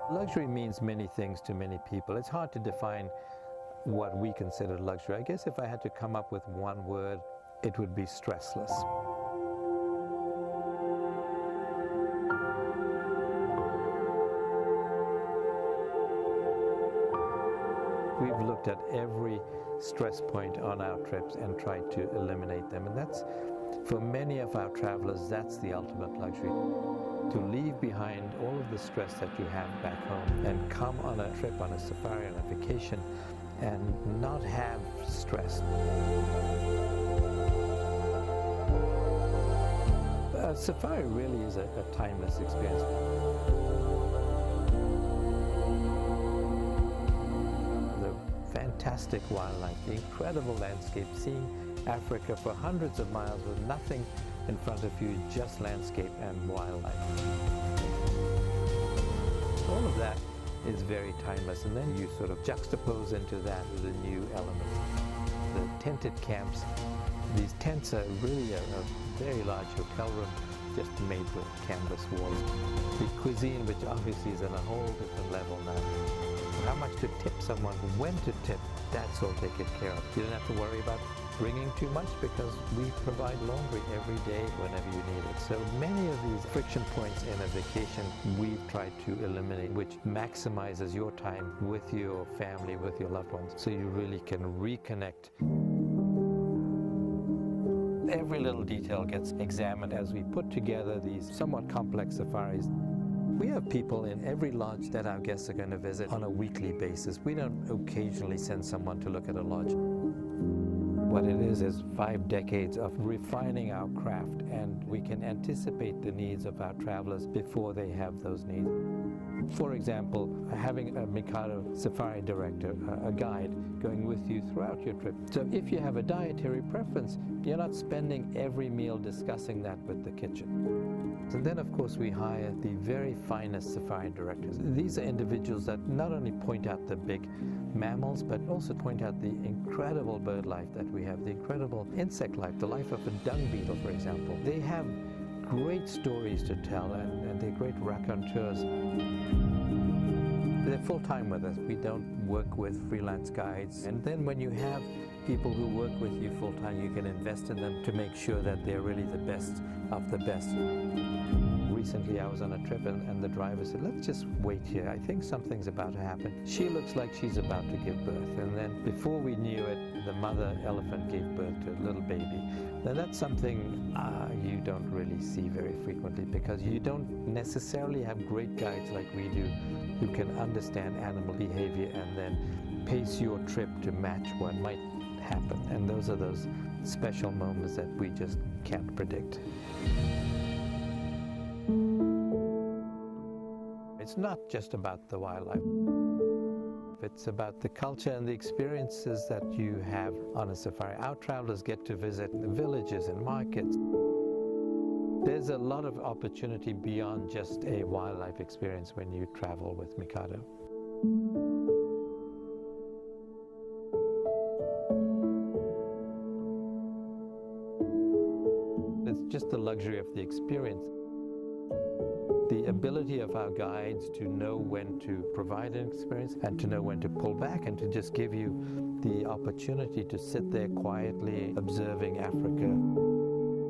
Luxury means many things to many people. It's hard to define what we consider luxury. I guess if I had to come up with one word, it would be stressless. We've looked at every stress point on our trips and tried to eliminate them. And that's, for many of our travelers, that's the ultimate luxury. To leave behind all of the stress that you have back home and come on a trip, on a safari, on a vacation, and not have stress. A safari really is a timeless experience. Fantastic wildlife, the incredible landscape, seeing Africa for hundreds of miles with nothing in front of you, just landscape and wildlife. All of that is very timeless, and then you sort of juxtapose into that with a new element. The tented camps, these tents are really a very large hotel room just made with canvas walls. The cuisine, which obviously is on a whole different level now. How much to tip someone, when to tip, that's all taken care of. You don't have to worry about bringing too much because we provide laundry every day whenever you need it. So many of these friction points in a vacation we've tried to eliminate, which maximizes your time with your family, with your loved ones, so you really can reconnect. Every little detail gets examined as we put together these somewhat complex safaris. We have people in every lodge that our guests are going to visit on a weekly basis. We don't occasionally send someone to look at a lodge. What it is 5 decades of refining our craft, and we can anticipate the needs of our travelers before they have those needs. For example, having a Micato Safari director, a guide, going with you throughout your trip. So if you have a dietary preference, you're not spending every meal discussing that with the kitchen. And then, of course, we hire the very finest safari directors. These are individuals that not only point out the big mammals, but also point out the incredible bird life that we have, the incredible insect life, the life of a dung beetle, for example. They have great stories to tell, and they're great raconteurs. They're full-time with us. We don't work with freelance guides. And then when you have people who work with you full-time, you can invest in them to make sure that they're really the best of the best. Recently I was on a trip and the driver said, let's just wait here. I think something's about to happen. She looks like she's about to give birth. And then before we knew it, the mother elephant gave birth to a little baby. Now that's something you don't really see very frequently, because you don't necessarily have great guides like we do who can understand animal behavior and then pace your trip to match what might happen. And those are those special moments that we just can't predict. It's not just about the wildlife. It's about the culture and the experiences that you have on a safari. Our travelers get to visit the villages and markets. There's a lot of opportunity beyond just a wildlife experience when you travel with Micato. It's just the luxury of the experience. The ability of our guides to know when to provide an experience and to know when to pull back and to just give you the opportunity to sit there quietly observing Africa,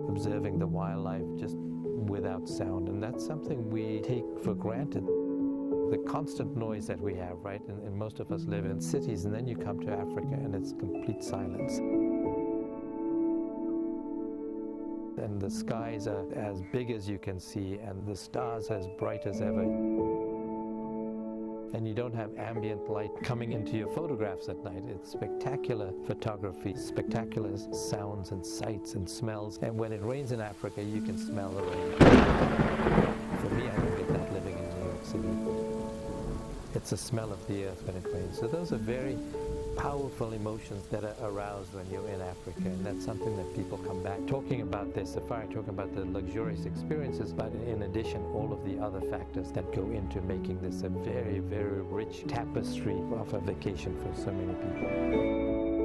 observing the wildlife just without sound. And that's something we take for granted. The constant noise that we have, right? And most of us live in cities, and then you come to Africa and it's complete silence. And the skies are as big as you can see, and the stars as bright as ever. And you don't have ambient light coming into your photographs at night. It's spectacular photography, spectacular sounds and sights and smells. And when it rains in Africa, you can smell the rain. For me, I don't get that living in New York City. It's the smell of the earth when it rains. So those are very powerful emotions that are aroused when you're in Africa, and that's something that people come back talking about their safari, talking about the luxurious experiences, but in addition, all of the other factors that go into making this a very, very rich tapestry of a vacation for so many people.